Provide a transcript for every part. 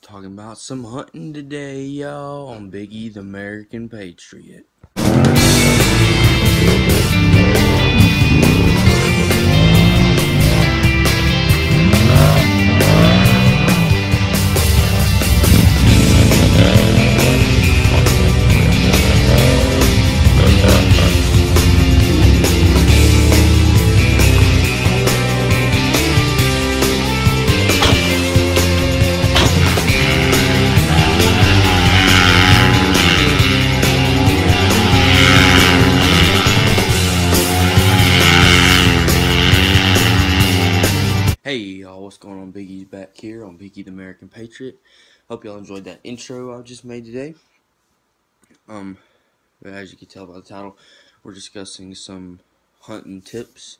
Talking about some hunting today, y'all, on Biggie the American Patriot. Hey y'all, what's going on? Biggie's back here on Biggie the American Patriot. Hope y'all enjoyed that intro I just made today. As you can tell by the title, we're discussing some hunting tips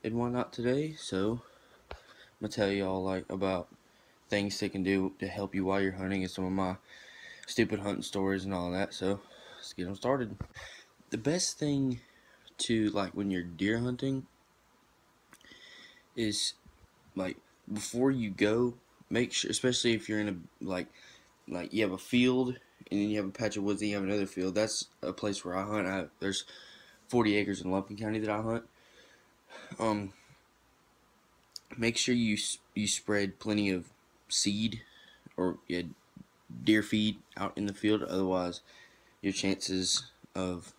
and whatnot today. So I'm gonna tell y'all about things they can do to help you while you're hunting and some of my stupid hunting stories and all that. So let's get them started. The best thing to when you're deer hunting is before you go, make sure, especially if you're in a you have a field and then you have a patch of woods and you have another field. That's a place where I hunt. There's 40 acres in Lumpkin County that I hunt. Make sure you spread plenty of seed or deer feed out in the field. Otherwise, your chances of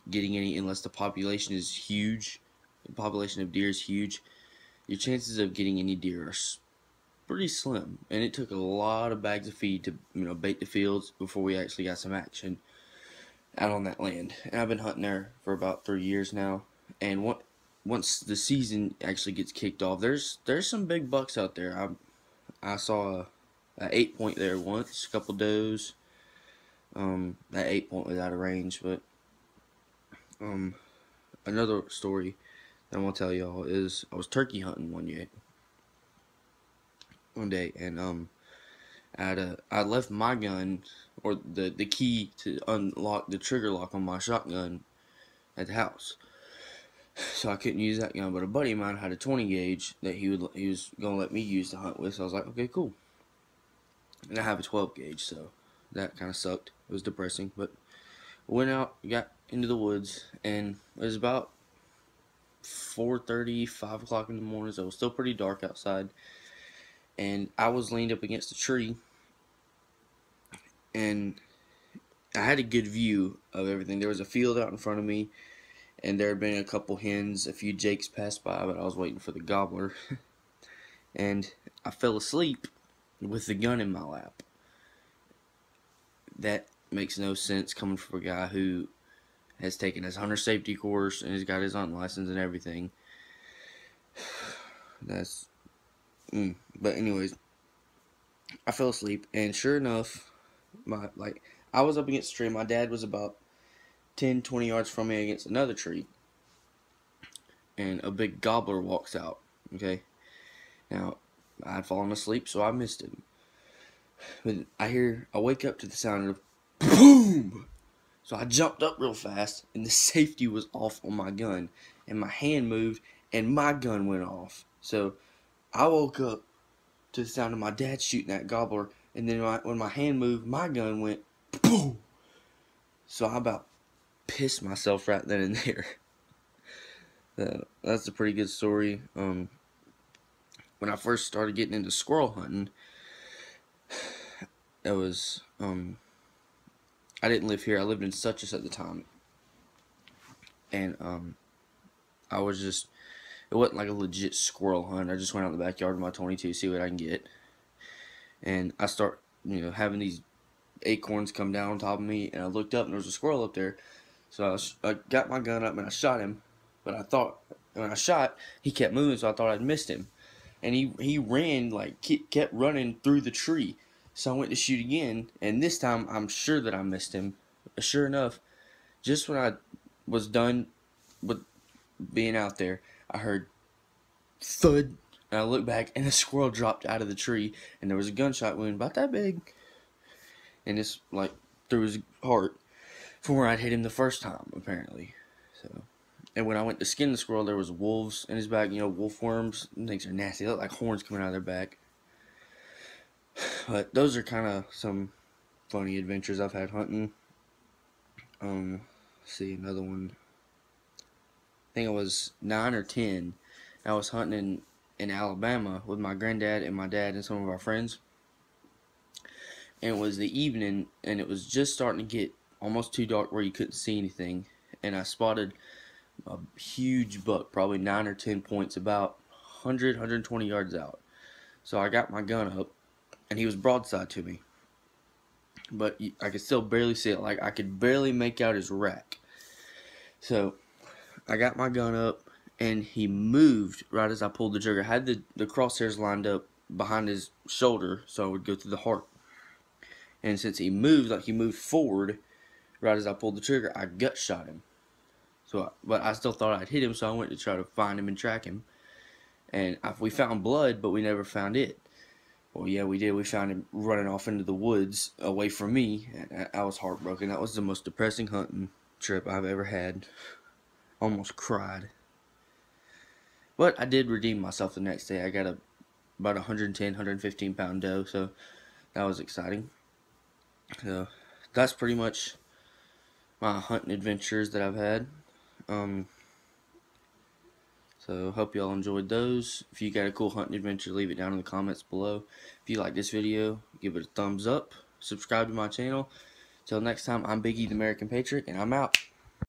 getting any, unless the population is huge, the population of deer is huge, your chances of getting any deer are pretty slim. And it took a lot of bags of feed to bait the fields before we actually got some action out on that land. And I've been hunting there for about 3 years now. And once the season actually gets kicked off, there's some big bucks out there. I saw a 8-point there once, a couple does. That 8-point was out of range, but another story that I'm gonna tell y'all is I was turkey hunting one day, and I left my gun, or the key to unlock the trigger lock on my shotgun, at the house, so I couldn't use that gun. But a buddy of mine had a 20 gauge that he was gonna let me use to hunt with. So I was like, okay, cool. And I have a 12 gauge, so that kind of sucked. It was depressing, but went out, got into the woods, and it was about 4:30, 5 o'clock in the morning, so it was still pretty dark outside. And I was leaned up against a tree, and I had a good view of everything. There was a field out in front of me, and there had been a couple hens, a few jakes passed by, but I was waiting for the gobbler. And I fell asleep with the gun in my lap. That makes no sense coming from a guy who has taken his hunter safety course and has got his hunting license and everything. But anyways, I fell asleep, and sure enough, I was up against a tree. My dad was about 10-20 yards from me against another tree, and a big gobbler walks out. Okay, now I had fallen asleep, so I missed him. But I wake up to the sound of boom. So I jumped up real fast, and the safety was off on my gun, and my hand moved, and my gun went off. So I woke up to the sound of my dad shooting that gobbler, and then when my hand moved, my gun went boom. So I about pissed myself right then and there. That's a pretty good story. When I first started getting into squirrel hunting, that was I didn't live here. I lived in Suches at the time, and I was just, it wasn't like a legit squirrel hunt. I just went out in the backyard with my 22, see what I can get, and I start having these acorns come down on top of me, and I looked up and there was a squirrel up there. So I got my gun up and I shot him, but I thought when I shot, he kept moving, so I thought I'd missed him, and he ran, kept running through the tree. So I went to shoot again, and this time I'm sure that I missed him. Sure enough, just when I was done with being out there, I heard thud, and I looked back, and a squirrel dropped out of the tree, and there was a gunshot wound about that big, and it's through his heart from where I'd hit him the first time, apparently. So, and when I went to skin the squirrel, there was wolves in his back. Wolf worms, things are nasty. They look like horns coming out of their back. But those are kind of some funny adventures I've had hunting. See another one. I think I was 9 or 10. I was hunting in Alabama with my granddad and my dad and some of our friends. And it was the evening, and it was just starting to get almost too dark where you couldn't see anything. And I spotted a huge buck, probably 9 or 10 points, about 100, 120 yards out. So I got my gun up, and he was broadside to me. But I could still barely see it. Like, I could barely make out his rack. So I got my gun up, and he moved right as I pulled the trigger. I had the crosshairs lined up behind his shoulder, so I would go through the heart. And since he moved, like he moved forward right as I pulled the trigger, I gut shot him. So, but I still thought I'd hit him, so I went to try to find him and track him. And we found blood, but we never found it. Well, yeah, we did. We found him running off into the woods away from me. And I was heartbroken. That was the most depressing hunting trip I've ever had. Almost cried. But I did redeem myself the next day. I got about 110, 115 pound doe, so that was exciting. So that's pretty much my hunting adventures that I've had. So hope y'all enjoyed those. If you got a cool hunting adventure, leave it down in the comments below. If you like this video, give it a thumbs up. Subscribe to my channel. Till next time, I'm Biggie the American Patriot, and I'm out.